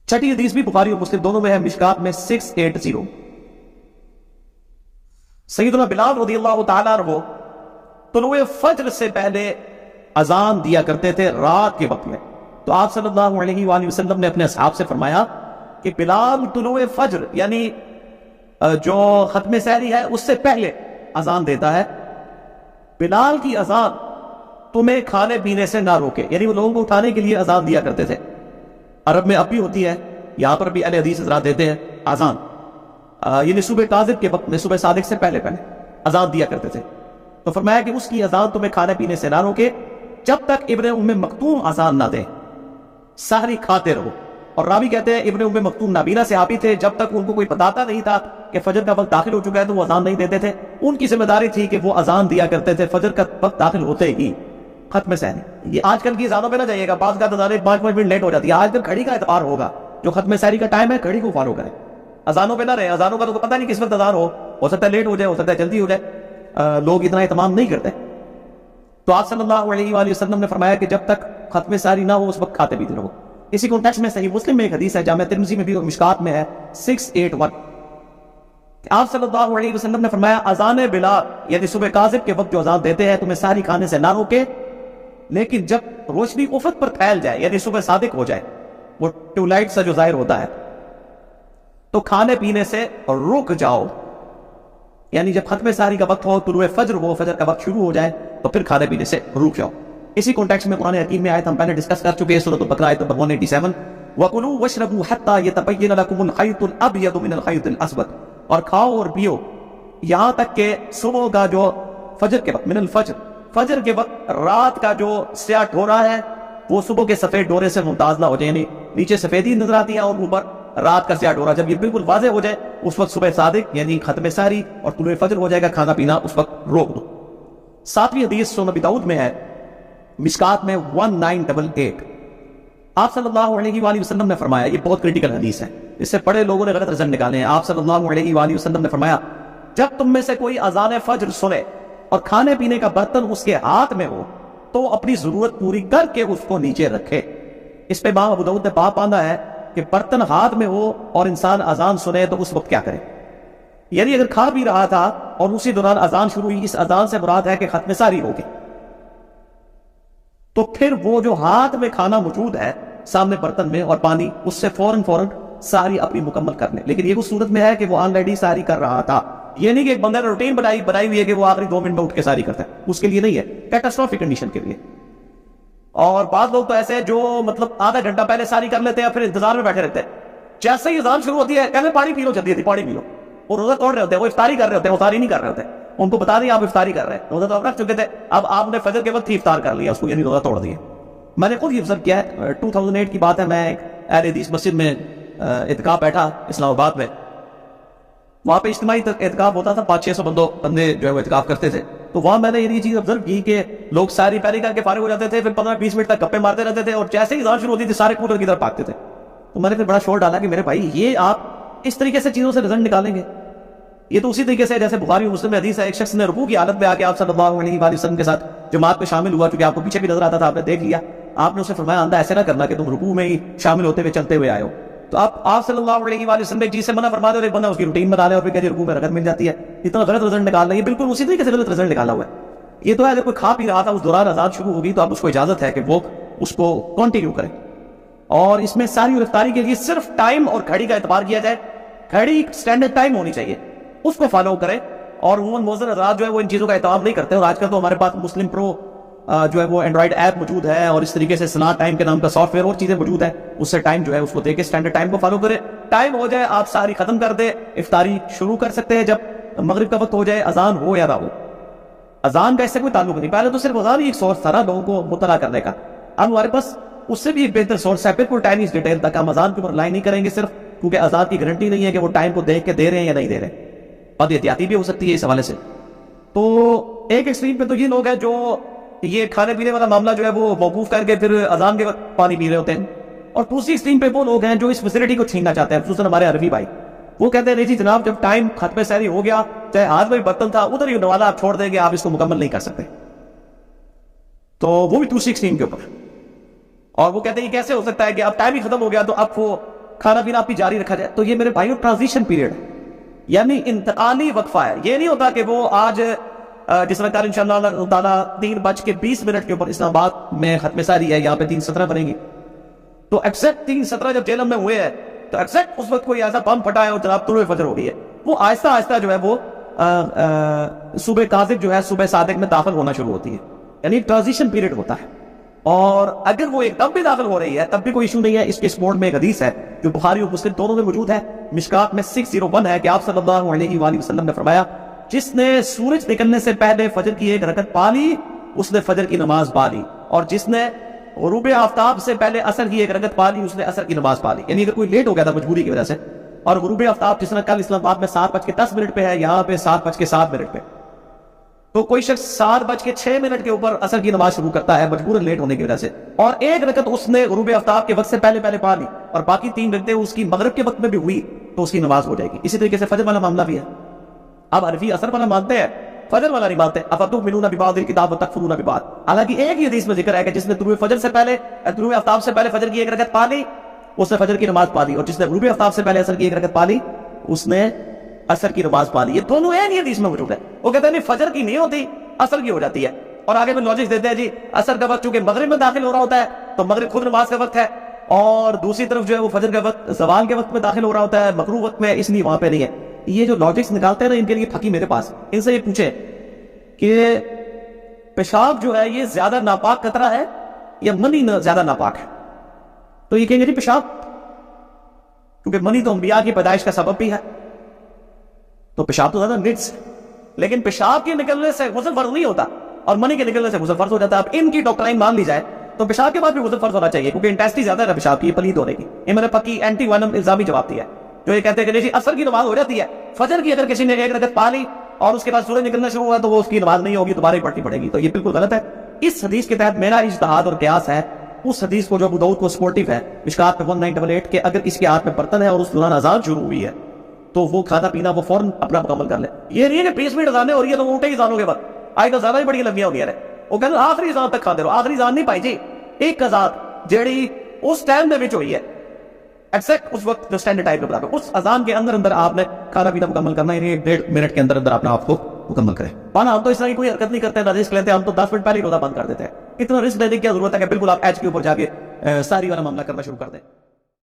छठी हदीस भी बुखारी और मुस्लिम दोनों में है, मिशकात में 680। सैयदना बिलाल रज़ियल्लाहु ताला अन्हु तुलुए फज्र से पहले अजान दिया करते थे रात के वक्त में। तो आप सल्लल्लाहु अलैहि वसल्लम ने अपने असहाब से फरमाया कि बिलाल तुलुए फज्र यानी जो खत्म सहरी है उससे पहले अजान देता है। बिलाल की अजान तुम्हें खाने पीने से ना रोके, यानी वो लोगों को उठाने के लिए अजान दिया करते थे। अरब में अब भी होती है, यहां पर भी अहले हदीस हज़रात देते हैं अजान, यानी सुबह काज़िब के वक्त में, सुबह सादिक से पहले पहले अजान दिया करते थे। तो फरमाया कि उसकी अजान तुम्हें खाने पीने से ना रोके जब तक इब्ने उम्मे मक्तूम अजान ना दे, सहरी खाते रहो। और रावी कहते हैं इब्ने उम्मे मक्तूम नाबीना सहाबी थे, जब तक उनको कोई बताता नहीं था कि फजर का वक्त दाखिल हो चुका है तो वो अजान नहीं देते थे। उनकी जिम्मेदारी थी कि वो अजान दिया करते थे फजर का वक्त दाखिल होते ही खत्म सहरी। ये आजकल की अजानों पे ना जाइएगा, बात का अजान 5-5 मिनट लेट हो जाती है। आजकल घड़ी का एतबार होगा, जो खत्म सहरी का टाइम है घड़ी को फॉलो करें, अजानों पे ना रहे। अजानों का तो पता नहीं किस वक्त अजान हो सकता है लेट हो जाए, हो सकता है जल्दी हो जाए, लोग इतना एहतमाम नहीं करते। तो आप सल्लल्लाहु अलैहि वसल्लम ने फरमाया कि जब तक खत्म सारी ना हो उस वक्त खाते पीते रहो। इसी कॉन्टेक्स्ट में सही मुस्लिम में एक हदीस है, जामिया तिर्मिज़ी में भी और मिशकात में है 681। आप सल्लल्लाहु अलैहि वसल्लम ने फरमाया अजान बिलाल यानी सुबह काज़िब के वक्त जो अजान देते हैं तुम्हें सारी खाने से ना रोके, लेकिन जब रोशनी उफक पर फैल जाए यानी सुबह सादिक हो जाए, वो ट्यूबलाइट सा जो जाहिर होता है, तो खाने पीने से रुक जाओ। यानी जब खत्म सारी का वक्त हो, तुलुए फज्र हो, फजर का वक्त शुरू हो जाए, तो फिर खाने पीने से रुक जाओ। इसी कॉन्टेक्स्ट में कुरान हकीम में आयत हम पहले डिस्कस कर चुके हैं, सूरह बकरा आयत नंबर 187, वकुलू वशरबू हत्ता यतबय्यन लकुमुल खयतुल अबयदु मिनल खयतिल अस्वद, और खाओ और पियो यहां तक के सुबह का जो फजर के वक्त, मिनल फजर, फजर के वक्त रात का जो स्याह डोरा है वो सुबह के सफेद डोरे से मुमताज ना हो जाए, यानी नीचे सफेदी नजर आती है और ऊपर रात का स्याह डोरा, जब ये बिल्कुल वाज़ेह हो जाए उस वक्त सुबह सादिक यानी खत्म सारी और तुलुए फजर हो जाएगा, खाना पीना उस वक्त रोक दो। 7वीं हदीस सुनन अबी दाऊद में है, मिशकात में 1988। आप सल्लल्लाहु अलैहि वसल्लम ने फरमाया, ये बहुत क्रिटिकल हदीस है, इससे बड़े लोगों ने गलत रिजल्ट निकाले हैं। आप सल्लल्लाहु अलैहि वसल्लम ने फरमाया जब तुम में से कोई अजान फज्र सुने और खाने पीने का बर्तन उसके हाथ में हो तो अपनी जरूरत पूरी करके उसको नीचे रखे। इस पे इमाम अबू दाऊद ने बाप बांधा है कि बर्तन हाथ में हो और इंसान अजान सुने तो उस वक्त क्या करे। यानी अगर खा पी रहा था और उसी दौरान अजान शुरू हुई, इस अजान से मुराद है कि खत्म सारी होगी, तो फिर वो जो हाथ में खाना मौजूद है सामने बर्तन में और पानी, उससे फौरन सारी अपनी मुकम्मल करने। लेकिन ये उस सूरत में है कि वो ऑलरेडी सारी कर रहा था, ये नहीं कि एक बंदे ने रूटीन बनाई हुई है कि वो आखिरी 2 मिनट में उठ के सारी करता है, उसके लिए नहीं है, कैटास्ट्रोफिक कंडीशन के लिए। और बाद लोग तो ऐसे हैं जो मतलब आधा घंटा पहले सारी कर लेते हैं, फिर इंतजार में बैठे रहते हैं, जैसे ही अजान शुरू होती है कहते पानी पी लो, जल्दी पानी पी लो। वो रोजा तोड़ रहे होते हैं, वो इफ्तारी कर रहे होते हैं, इफ्तारी नहीं कर रहे होते, उनको बता दें आप इफ्तारी कर रहे हैं, रोजा तो आप रख चुके थे, अब आपने फजर के वक्त ही इफ्तार कर लिया उसको, यानी रोजा तोड़ दिया। मैंने खुद ये ऑब्जर्व किया है, 2008 की बात है, मैं एक अहले हदीस मस्जिद में इत्काफ बैठा इस्लामाबाद में, वहां पे इज्तिमाई एतकाफ होता था, 500-600 बंदे जो है वो एतकाफ करते थे। तो वहां मैंने ये चीज ऑब्जर्व की कि लोग सारी पैरी करके फारिग हो जाते थे, फिर 15-20 मिनट तक गप्पे मारते रहते थे और जैसे ही अज़ान शुरू होती थी सारे कूलर की तरफ भागते थे। तो मैंने फिर बड़ा शोर डाला कि मेरे भाई ये आप इस तरीके से चीजों से रिजल्ट निकालेंगे, ये तो उसी तरीके से जैसे बुखारी और मुस्लिम में हदीस है, एक शख्स ने रुकू की हालत में आके आप सल्लल्लाहु अलैहि वसल्लम के साथ जमात में शामिल हुआ, क्योंकि आपको पीछे भी नजर आता था, आपने देख लिया, आपने उसे फरमाया आंदा ऐसे ना करना कि तुम रुकू में ही शामिल होते हुए चलते हुए आए हो। तो आप सल्लल्लाहु अलैहि वसल्लम जी से मना फरमा दे और एक बंदा उसकी रूटीन बना ले और फिर कहते रुकू में रगत मिल जाती है, इतना गलत रिजल्ट निकाल रही है, बिल्कुल उसी तरीके से गलत रिजल्ट निकाला हुआ है। ये तो है अगर कोई खा पी रहा था उस दौरान अजान शुरू होगी तो अब उसको इजाजत है कि वो उसको कंटिन्यू करे। और इसमें सारी गिरफ्तारी के लिए सिर्फ टाइम और घड़ी का एतबार किया जाए, घड़ी स्टैंडर्ड टाइम होनी चाहिए, उसको फॉलो करें। और उमूमन मुअज्जिन हज़रात जो है वो इन चीजों का एहतमाम नहीं करते, और आजकल तो हमारे पास मुस्लिम प्रो जो है वो एंड्रॉइड ऐप मौजूद है और इस तरीके से सना टाइम के नाम का सॉफ्टवेयर और चीजें मौजूद है, उससे टाइम जो है उसको देके स्टैंडर्ड टाइम को फॉलो करें। टाइम हो जाए आप सारी खत्म कर दे, इफ्तारी शुरू कर सकते हैं जब मगरिब का वक्त हो जाए, अजान हो या ना हो। अजान का इससे कोई ताल्लुक नहीं, पहले तो सिर्फ अजान ही एक सोर्स था ना लोगों को मुतला करने का, अब हमारे पास उससे भी एक बेहतर सोर्स है, बिल्कुल टाइम इस डिटेल तक हम अजान के ऊपर लाइन नहीं करेंगे सिर्फ, क्योंकि अजान की गारंटी नहीं है कि वो टाइम को देख के दे रहे हैं या नहीं दे रहे, बद एहतियाती भी हो सकती है इस हवाले से। तो एक एक्सट्रीम पे तो ये लोग हैं जो ये खाने पीने वाला मामला जो है वो मौकूफ करके फिर अजान के वक्त पानी पी रहे होते हैं, और दूसरी एक्सट्रीम पे वो लोग हैं जो इस फैसिलिटी को छीनना चाहते हैं, खुसूसन हमारे अरबी भाई, वो कहते हैं नहीं जी जनाब जब टाइम खत्म सहरी हो गया, चाहे हाथ में बर्तन था उधर ही नवाला आप छोड़ देंगे, आप इसको मुकम्मल नहीं कर सकते। तो वो भी दूसरी एक्सट्रीम के ऊपर, और वो कहते हैं कैसे हो सकता है कि अब टाइम ही खत्म हो गया तो अब वो کھانا پینا آپ کی جاری رکھا جائے. تو یہ میرے بھائیوں ٹرانزیشن پیریڈ ہے, یعنی انتقالی وقفہ ہے. یہ نہیں ہوتا کہ وہ آج جس طرح انشاءاللہ تعالیٰ 3:20 کے اوپر اسلام آباد میں ختم ساری ہے, یہاں پہ 3:17 بنیں گی. تو ایگزیکٹ 3:17 جب جیلم میں ہوئے ہیں تو ایگزیکٹ اس وقت کوئی ایسا بم پھٹا ہے اور جناب طلوع فجر ہو گئی ہے. وہ آہستہ آہستہ جو ہے وہ صبح کاذب جو ہے صبح صادق میں داخل ہونا شروع ہوتی ہے, یعنی ٹرانزیشن پیریڈ ہوتا ہے. اور اگر وہ ایک دم بھی داخل ہو رہی ہے تب بھی کوئی ایشو نہیں ہے. اس کے سپورٹ میں ایک حدیث ہے جو بخاری اور مسلم دونوں میں موجود ہے, مشکات میں 601 ہے کہ آپ صلی اللہ علیہ وآلہ وسلم نے فرمایا, جس نے سورج نکلنے سے پہلے فجر کی ایک رکعت پا لی اس نے فجر کی نماز پا لی, اور جس نے غروب آفتاب سے پہلے عصر کی ایک رکعت پا لی اس نے عصر کی نماز پا لی. یعنی اگر کوئی لیٹ ہو گیا تھا مجبوری کی وجہ سے, اور غروب آفتاب جس طرح کل اسلام آباد میں 7:10 پہ ہے, یہاں پہ 7:07 پہ, تو کوئی شخص 7:06 کے اوپر عصر کی نماز شروع کرتا ہے مجبوراً لیٹ ہونے کی وجہ سے, اور ایک رکعت اس نے غروب آفتاب کے وقت سے پہلے پا لی, اور باقی 3 رکعتیں اس کی مغرب کے وقت میں بھی ہوئی تو اس کی نماز ہو جائے گی. اسی طریقے سے فجر والا معاملہ بھی ہے. اب عرفی عصر والا مانتے ہیں, فجر والا نہیں مانتے. افتؤمنون ببعض الکتاب وتکفرون ببعض. حالانکہ ایک ہی حدیث میں ذکر ہے کہ جس نے طلوع فجر سے پہلے طلوع آفتاب سے پہلے فجر کی ایک رکعت پا لی اس نے فجر کی نماز پا لی, اور جس نے غروب آفتاب سے پہلے عصر کی ایک رکعت پا لی اس نے عصر کی نماز پا لی. یہ دونوں ایک ہی حدیث میں موجود ہے. وہ کہتے ہیں نہیں فجر کی نہیں ہوتی عصر کی ہو جاتی ہے, اور آگے میں لاجک دیتے ہیں جی عصر کا وقت چونکہ مغرب میں داخل ہو رہا ہوتا ہے تو مغرب خود نماز کا وقت ہے, اور دوسری طرف جو ہے وہ فجر کا وقت زوال کے وقت میں داخل ہو رہا ہوتا ہے, مغروب وقت میں, اس لیے وہاں پہ نہیں ہے. یہ جو لاجکس نکالتے ہیں نا ان کے لیے پھکی میرے پاس, ان سے یہ پوچھے کہ پیشاب جو ہے یہ زیادہ ناپاک قطرہ ہے یا منی زیادہ ناپاک ہے, تو یہ کہیں گے جی پیشاب, کیونکہ منی تو انبیاء کی پیدائش کا سبب بھی ہے, تو پیشاب تو زیادہ نٹس, لیکن پیشاب کے نکلنے سے غسل فرض نہیں ہوتا اور منی کے نکلنے سے غسل فرض ہو جاتا ہے. اب ان کی ڈاکٹرائن مان لی جائے تو پیشاب کے بعد بھی غسل فرض ہونا چاہیے, کیونکہ انٹیسٹی زیادہ ہے پیشاب کی, یہ پلید ہونے کی. یہ میں نے پکی اینٹی وینم الزامی جواب دیا ہے جو یہ کہتے ہیں کہ جی عصر کی نماز ہو جاتی ہے, فجر کی اگر کسی نے ایک رکعت پا لی اور اس کے بعد سورج نکلنا شروع ہوا تو وہ اس کی نماز نہیں ہوگی, دوبارہ ہی پڑھنی پڑے گی. تو یہ بالکل غلط ہے. اس حدیث کے تحت میرا اجتہاد اور قیاس ہے اس حدیث کو جو ابو داؤد کو سپورٹیو ہے مشکات میں 1988 کہ اگر اس کے ہاتھ میں برتن ہے اور اس دوران اذان شروع ہوئی ہے تو وہ کھانا پینا وہ فوراً اپنا مکمل کر لے. یہ نہیں ہے کہ 20 منٹ اذانیں ہو رہی ہے تو وہ اٹھے ہی اذانوں کے بعد, آج تو زیادہ ہی بڑی لمبیاں ہو گیا ہے, وہ کہتے ہیں آخری اذان تک کھاتے رہو. آخری اذان نہیں پائی جی, ایک اذان جیڑی اس ٹائم میں ہوئی ہے ایکزیکٹ اس وقت جو سٹینڈرڈ ٹائم کے برابر, اس اذان کے اندر آپ نے کھانا پینا مکمل کرنا ہے. 1.5 منٹ کے اندر اپنا آپ کو مکمل کریں. پانا ہم تو اس طرح کی کوئی حرکت نہیں کرتے, نہ رسک لیتے, ہم تو 10 منٹ پہلے روزہ بند کر دیتے ہیں. اتنا رسک لینے کی کیا ضرورت ہے کہ بالکل آپ ایج کے اوپر جا کے ساری والا معاملہ کرنا شروع کر دیں.